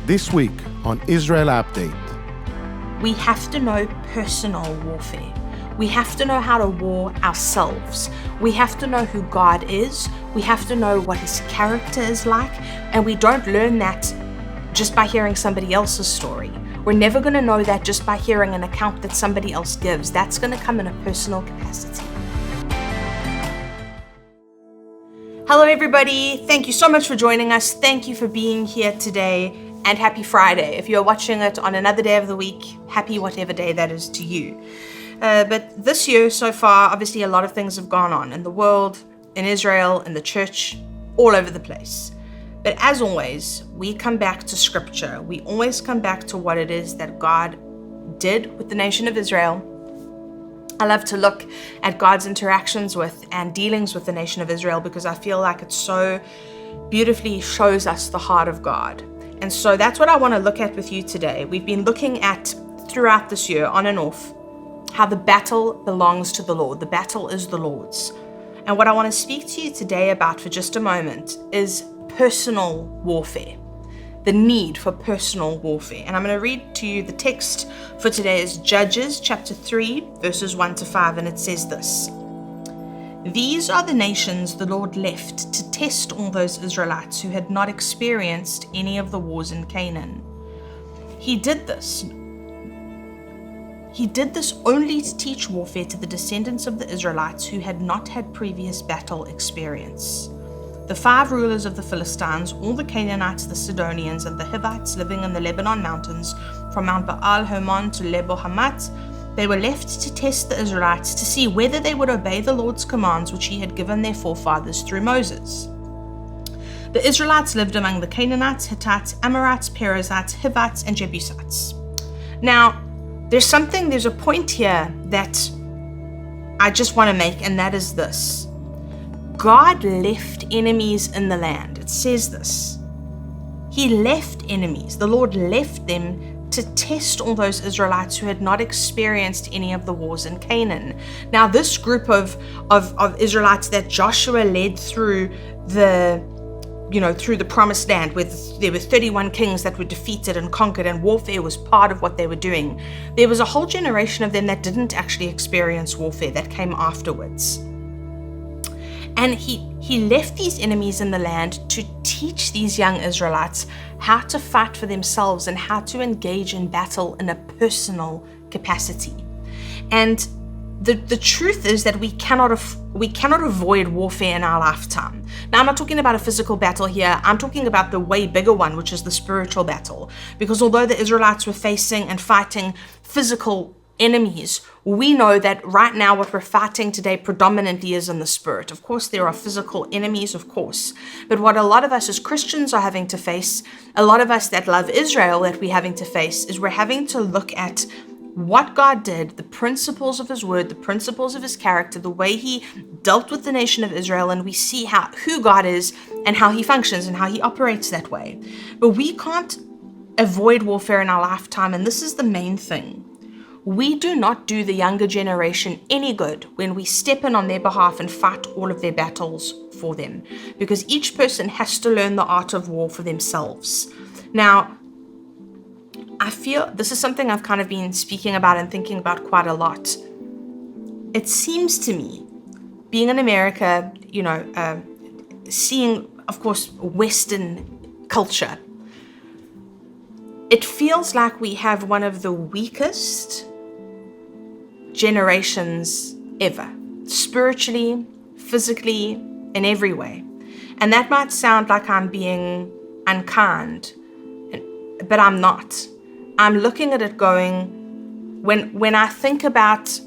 This week on Israel Update. We have to know personal warfare. We have to know how to war ourselves. We have to know who God is. We have to know what his character is like. And we don't learn that just by hearing somebody else's story. We're never going to know that just by hearing an account that somebody else gives. That's going to come in a personal capacity. Hello, everybody. Thank you so much for joining us. Thank you for being here today. And happy Friday. If you're watching it on another day of the week, happy whatever day that is to you. But this year so far, obviously a lot of things have gone on in the world, in Israel, in the church, all over the place. But as always, we come back to scripture. We always come back to what it is that God did with the nation of Israel. I love to look at God's interactions with and dealings with the nation of Israel because I feel like it so beautifully shows us the heart of God. And so that's what I want to look at with you today. We've been looking at, throughout this year, on and off, how the battle belongs to the Lord. The battle is the Lord's. And what I want to speak to you today about for just a moment is personal warfare, the need for personal warfare. And I'm going to read to you the text for today is Judges chapter 3, verses 1 to 5, and it says this. These are the nations the Lord left to test all those Israelites who had not experienced any of the wars in Canaan. He did this only to teach warfare to the descendants of the Israelites who had not had previous battle experience. The 5 rulers of the Philistines, all the Canaanites, the Sidonians, and the Hivites living in the Lebanon mountains, from Mount Baal Hermon to Lebo Hamat, they were left to test the Israelites to see whether they would obey the Lord's commands which he had given their forefathers through Moses. The Israelites lived among the Canaanites, Hittites, Amorites, Perizzites, Hivites, and Jebusites. Now, there's a point here that I just want to make, and that is this. God left enemies in the land. It says this. He left enemies. The Lord left them to test all those Israelites who had not experienced any of the wars in Canaan. Now, this group of Israelites that Joshua led through the promised land, where there were 31 kings that were defeated and conquered, and warfare was part of what they were doing. There was a whole generation of them that didn't actually experience warfare, that came afterwards. And he left these enemies in the land to teach these young Israelites how to fight for themselves and how to engage in battle in a personal capacity. And the truth is that we cannot avoid warfare in our lifetime. Now, I'm not talking about a physical battle here. I'm talking about the way bigger one, which is the spiritual battle. Because although the Israelites were facing and fighting physical enemies, we know that right now what we're fighting today predominantly is in the spirit. Of course, there are physical enemies, of course. But what a lot of us as Christians are having to face, a lot of us that love Israel that we're having to face, is we're having to look at what God did, the principles of his word, the principles of his character, the way he dealt with the nation of Israel, and we see who God is and how he functions and how he operates that way. But we can't avoid warfare in our lifetime, and this is the main thing. We do not do the younger generation any good when we step in on their behalf and fight all of their battles for them, because each person has to learn the art of war for themselves. Now, I feel this is something I've kind of been speaking about and thinking about quite a lot. It seems to me, being in America, seeing, of course, Western culture, it feels like we have one of the weakest generations ever, spiritually, physically, in every way. And that might sound like I'm being unkind, but I'm not. I'm looking at it going, when I think about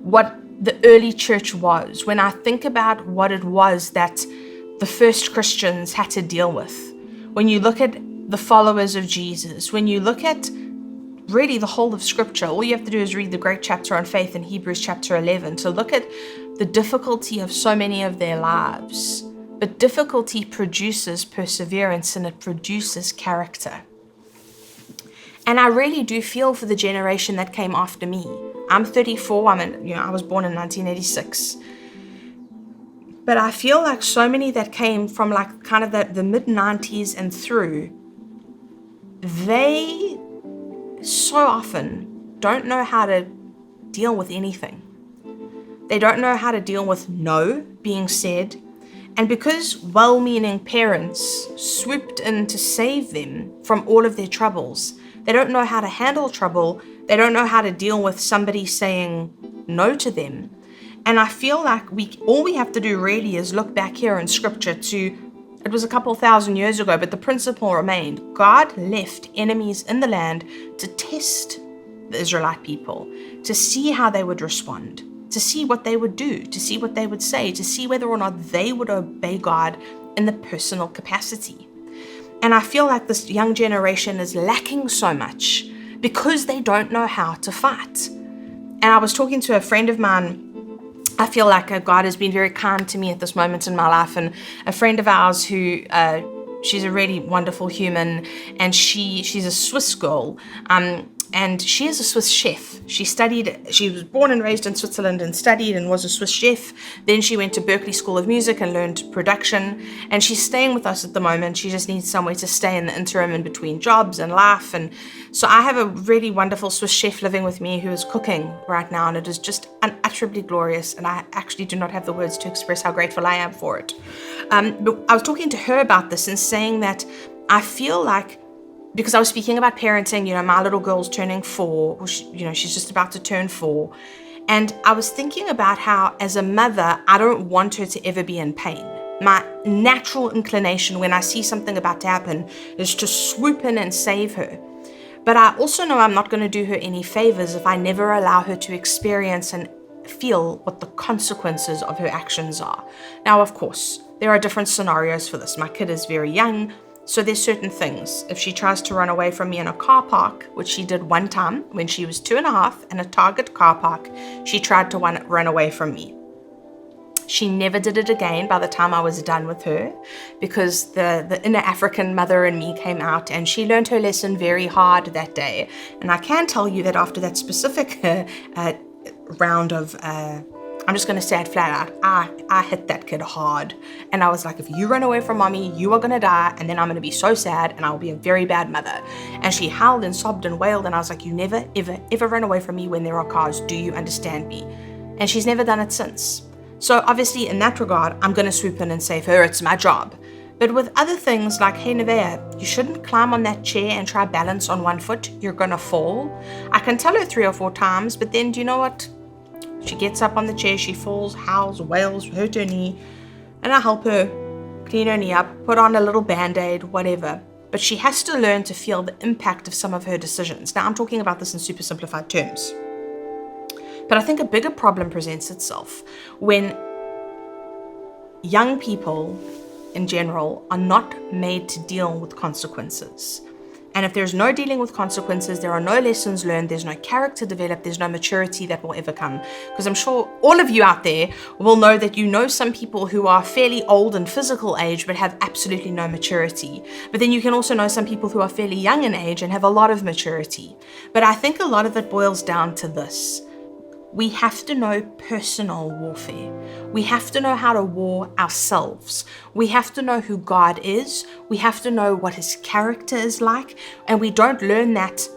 what the early church was, when I think about what it was that the first Christians had to deal with, when you look at the followers of Jesus, when you look at really the whole of Scripture, all you have to do is read the great chapter on faith in Hebrews chapter 11 to look at the difficulty of so many of their lives. But difficulty produces perseverance and it produces character. And I really do feel for the generation that came after me. I'm 34. I was born in 1986. But I feel like so many that came from like kind of the mid-90s and through, they so often don't know how to deal with anything. They don't know how to deal with no being said. And because well-meaning parents swooped in to save them from all of their troubles, they don't know how to handle trouble. They don't know how to deal with somebody saying no to them. And I feel like all we have to do really is look back here in scripture to, it was a couple thousand years ago, but the principle remained. God left enemies in the land to test the Israelite people, to see how they would respond, to see what they would do, to see what they would say, to see whether or not they would obey God in the personal capacity. And I feel like this young generation is lacking so much because they don't know how to fight. And I was talking to a friend of mine. I feel like God has been very kind to me at this moment in my life, and a friend of ours who she's a really wonderful human, and she's a Swiss girl, and she is a Swiss chef. She was born and raised in Switzerland and studied and was a Swiss chef. Then she went to Berklee School of Music and learned production, and she's staying with us at the moment. She just needs somewhere to stay in the interim in between jobs and life. And so I have a really wonderful Swiss chef living with me who is cooking right now, and it is just unutterably glorious, and I actually do not have the words to express how grateful I am for it. But I was talking to her about this and saying that I feel like, because I was speaking about parenting, my little girl's turning 4, or she's just about to turn 4. And I was thinking about how, as a mother, I don't want her to ever be in pain. My natural inclination when I see something about to happen is to swoop in and save her. But I also know I'm not going to do her any favors if I never allow her to experience and feel what the consequences of her actions are. Now, of course, there are different scenarios for this. My kid is very young. So there's certain things. If she tries to run away from me in a car park, which she did one time when she was 2.5 in a Target car park, she tried to run away from me. She never did it again by the time I was done with her, because the inner African mother in me came out, and she learned her lesson very hard that day. And I can tell you that after that specific round of I'm just going to say it flat out. I hit that kid hard. And I was like, if you run away from mommy, you are going to die. And then I'm going to be so sad, and I'll be a very bad mother. And she howled and sobbed and wailed. And I was like, you never, ever, ever run away from me when there are cars. Do you understand me? And she's never done it since. So obviously in that regard, I'm going to swoop in and save her. It's my job. But with other things like, hey, Nevaeh, you shouldn't climb on that chair and try balance on one foot. You're going to fall. I can tell her 3 or 4 times, but then do you know what? She gets up on the chair, she falls, howls, wails, hurt her knee, and I help her clean her knee up, put on a little band-aid, whatever. But she has to learn to feel the impact of some of her decisions. Now, I'm talking about this in super simplified terms. But I think a bigger problem presents itself when young people in general are not made to deal with consequences. And if there's no dealing with consequences, there are no lessons learned, there's no character developed, there's no maturity that will ever come. Because I'm sure all of you out there will know that you know some people who are fairly old in physical age but have absolutely no maturity. But then you can also know some people who are fairly young in age and have a lot of maturity. But I think a lot of it boils down to this. We have to know personal warfare. We have to know how to war ourselves. We have to know who God is. We have to know what his character is like. And we don't learn that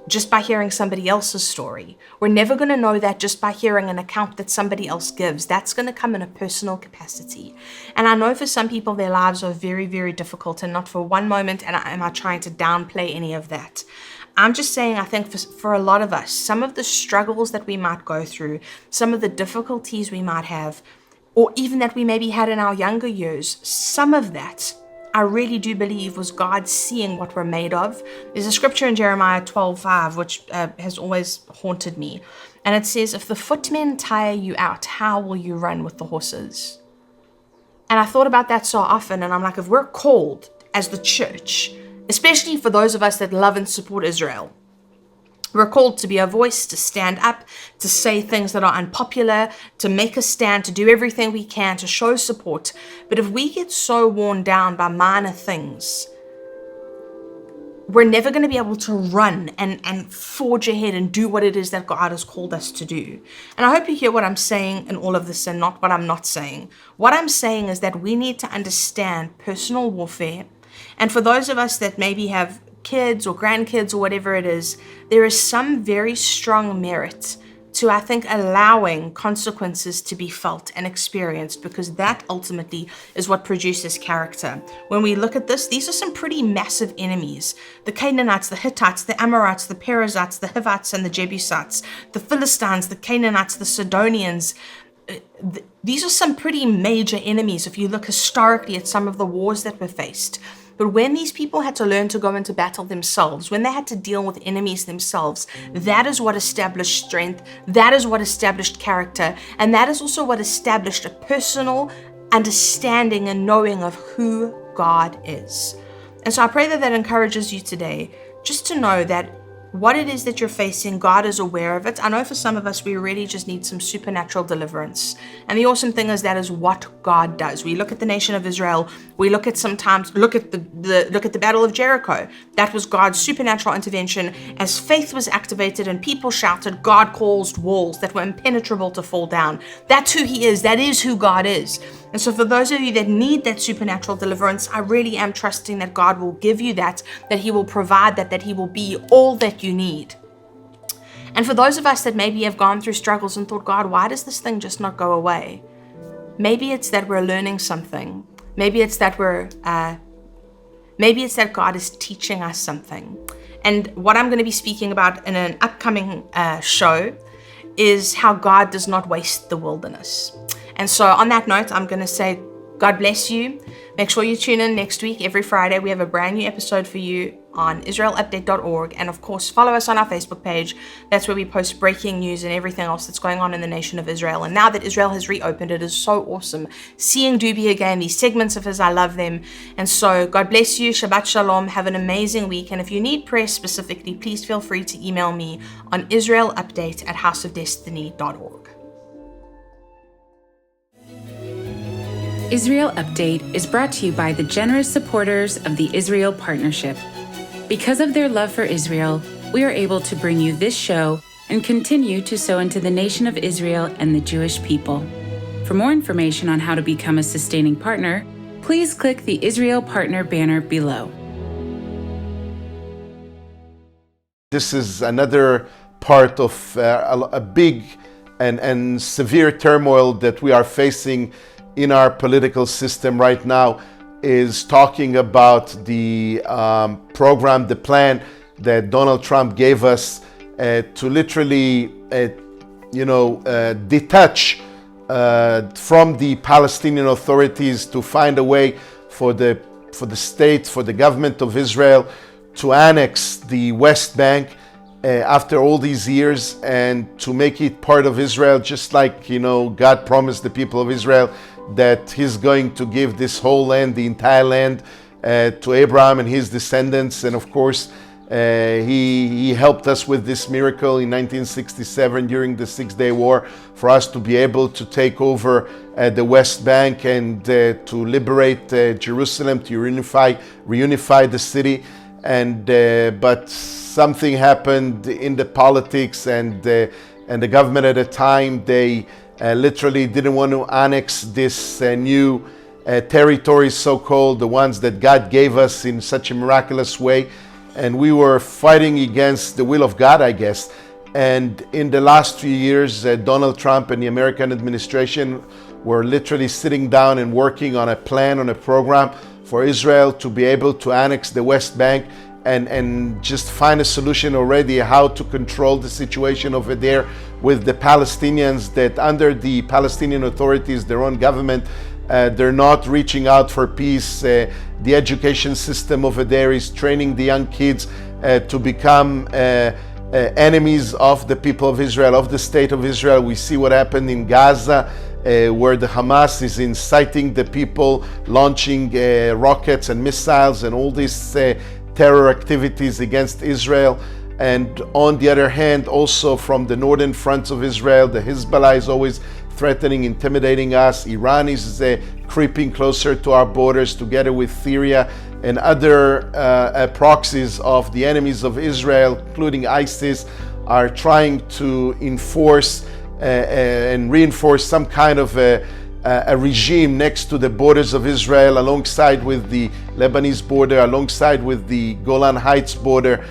just by hearing somebody else's story. We're never going to know that just by hearing an account that somebody else gives. That's going to come in a personal capacity. And I know for some people, their lives are very, very difficult, and not for one moment am I trying to downplay any of that. I'm just saying, I think for a lot of us, some of the struggles that we might go through, some of the difficulties we might have, or even that we maybe had in our younger years, some of that I really do believe was God seeing what we're made of. There's a scripture in Jeremiah 12:5, which has always haunted me. And it says, if the footmen tire you out, how will you run with the horses? And I thought about that so often, and I'm like, if we're called as the church, especially for those of us that love and support Israel, we're called to be a voice, to stand up, to say things that are unpopular, to make a stand, to do everything we can to show support. But if we get so worn down by minor things, we're never going to be able to run and forge ahead and do what it is that God has called us to do. And I hope you hear what I'm saying in all of this and not what I'm not saying. What I'm saying is that we need to understand personal warfare. And for those of us that maybe have kids or grandkids or whatever it is, there is some very strong merit to, I think, allowing consequences to be felt and experienced, because that ultimately is what produces character. When we look at this, these are some pretty massive enemies. The Canaanites, the Hittites, the Amorites, the Perizzites, the Hivites, and the Jebusites, the Philistines, the Canaanites, the Sidonians. These are some pretty major enemies if you look historically at some of the wars that were faced. But when these people had to learn to go into battle themselves, when they had to deal with enemies themselves, that is what established strength, that is what established character, and that is also what established a personal understanding and knowing of who God is. And so I pray that that encourages you today, just to know that what it is that you're facing, God is aware of it. I know for some of us, we really just need some supernatural deliverance. And the awesome thing is that is what God does. We look at the nation of Israel. We look at the Battle of Jericho. That was God's supernatural intervention. As faith was activated and people shouted, God caused walls that were impenetrable to fall down. That's who He is. That is who God is. And so for those of you that need that supernatural deliverance, I really am trusting that God will give you that He will provide that He will be all that you need. And for those of us that maybe have gone through struggles and thought, God, why does this thing just not go away? Maybe it's that we're learning something. Maybe it's that God is teaching us something. And what I'm going to be speaking about in an upcoming show is how God does not waste the wilderness. And so on that note, I'm going to say, God bless you. Make sure you tune in next week. Every Friday, we have a brand new episode for you on israelupdate.org. And of course, follow us on our Facebook page. That's where we post breaking news and everything else that's going on in the nation of Israel. And now that Israel has reopened, it is so awesome seeing Doobie again, these segments of his, I love them. And so God bless you. Shabbat Shalom. Have an amazing week. And if you need prayer specifically, please feel free to email me on israelupdate@houseofdestiny.org. Israel Update is brought to you by the generous supporters of the Israel Partnership. Because of their love for Israel, we are able to bring you this show and continue to sow into the nation of Israel and the Jewish people. For more information on how to become a sustaining partner, please click the Israel Partner banner below. This is another part of a big and severe turmoil that we are facing in our political system right now, is talking about the program, the plan that Donald Trump gave us to literally, detach from the Palestinian authorities, to find a way for the state, for the government of Israel to annex the West Bank after all these years, and to make it part of Israel, just like, God promised the people of Israel that He's going to give this whole land, the entire land, to Abraham and his descendants. And of course, he helped us with this miracle in 1967 during the Six-Day War, for us to be able to take over the West Bank and to liberate Jerusalem, to reunify the city. But something happened in the politics and the government at the time. They literally didn't want to annex this new territories, so-called, the ones that God gave us in such a miraculous way. And we were fighting against the will of God, I guess. And in the last few years, Donald Trump and the American administration were literally sitting down and working on a plan, on a program for Israel to be able to annex the West Bank and just find a solution already how to control the situation over there with the Palestinians, that under the Palestinian authorities, their own government, they're not reaching out for peace. The education system over there is training the young kids to become enemies of the people of Israel, of the state of Israel. We see what happened in Gaza, where the Hamas is inciting the people, launching rockets and missiles and all these terror activities against Israel. And on the other hand, also from the northern fronts of Israel, the Hezbollah is always threatening, intimidating us. Iran is creeping closer to our borders, together with Syria and other proxies of the enemies of Israel, including ISIS, are trying to enforce and reinforce some kind of a regime next to the borders of Israel, alongside with the Lebanese border, alongside with the Golan Heights border,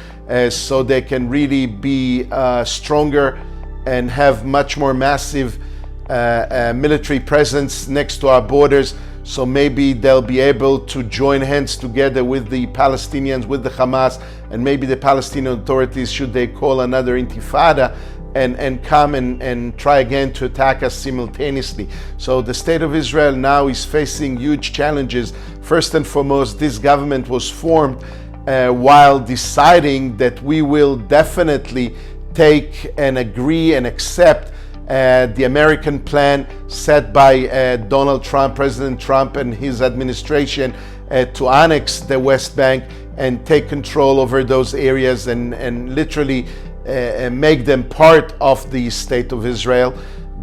so they can really be stronger and have much more massive military presence next to our borders. So maybe they'll be able to join hands together with the Palestinians, with the Hamas, and maybe the Palestinian authorities, should they call another intifada, and come and try again to attack us simultaneously. So the state of Israel now is facing huge challenges. First and foremost, this government was formed while deciding that we will definitely take and agree and accept the American plan set by Donald Trump, President Trump and his administration, to annex the West Bank and take control over those areas and literally make them part of the state of Israel.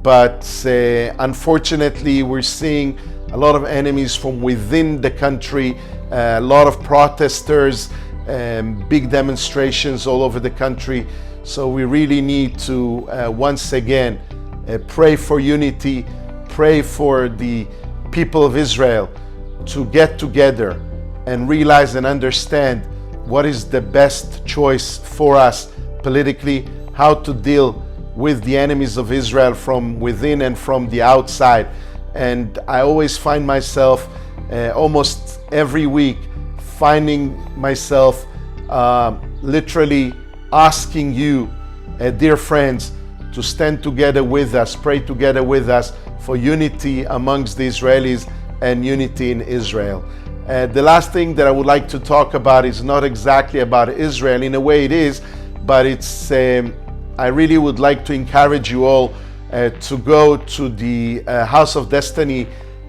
But unfortunately, we're seeing a lot of enemies from within the country, a lot of protesters, big demonstrations all over the country. So we really need to once again pray for unity, pray for the people of Israel to get together and realize and understand what is the best choice for us politically, how to deal with the enemies of Israel from within and from the outside. And I always find myself almost every week finding myself literally asking you, dear friends, to stand together with us, pray together with us for unity amongst the Israelis and unity in Israel. The last thing that I would like to talk about is not exactly about Israel. In a way it is, but it's I really would like to encourage you all to go to the House of Destiny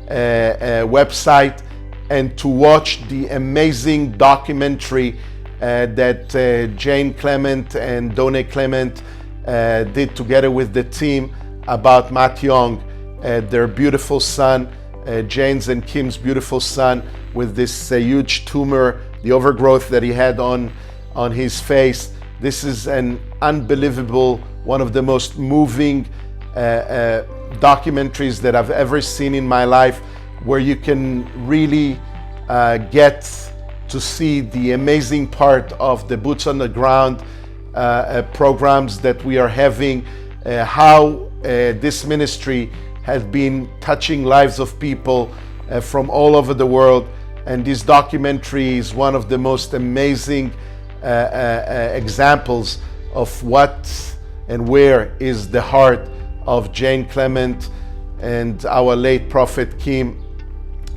website and to watch the amazing documentary that Jane Clement and Done Clement did together with the team about Matt Young, their beautiful son, Jane's and Kim's beautiful son, with this huge tumor, the overgrowth that he had on his face. This is an unbelievable, one of the most moving documentaries that I've ever seen in my life, where you can really get to see the amazing part of the boots on the ground programs that we are having, how this ministry has been touching lives of people from all over the world. And this documentary is one of the most amazing examples of what and where is the heart of Jane Clement and our late prophet Kim.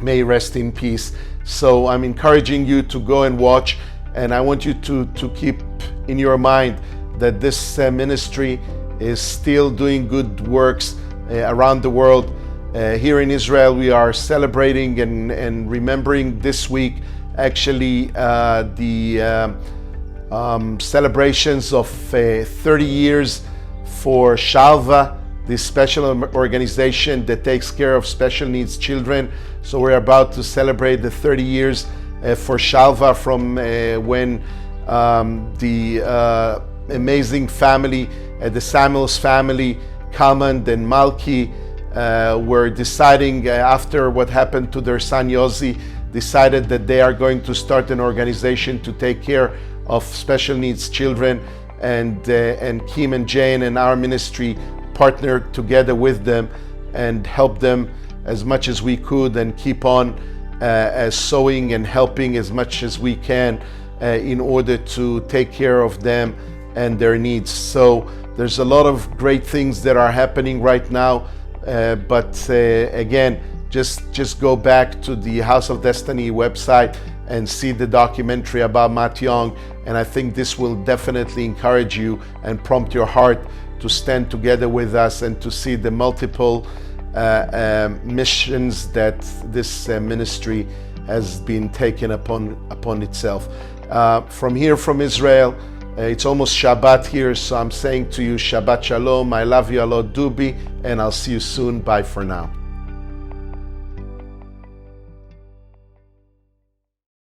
May rest in peace. So I'm encouraging you to go and watch, and I want you to keep in your mind that this ministry is still doing good works around the world. Here in Israel, we are celebrating and remembering this week actually the celebrations of 30 years for Shalva, this special organization that takes care of special needs children. So we're about to celebrate the 30 years for Shalva, from when the amazing family, the Samuels family, Kalman and Malki, were deciding after what happened to their son Yossi, decided that they are going to start an organization to take care of special needs children, and Kim and Jane and our ministry partnered together with them and helped them as much as we could, and keep on sowing and helping as much as we can in order to take care of them and their needs. So there's a lot of great things that are happening right now, but again, just go back to the House of Destiny website and see the documentary about Matt Young, and I think this will definitely encourage you and prompt your heart to stand together with us and to see the multiple missions that this ministry has been taken upon itself. From here, from Israel, it's almost Shabbat here, so I'm saying to you, Shabbat Shalom. I love you a lot, Doobie, and I'll see you soon. Bye for now.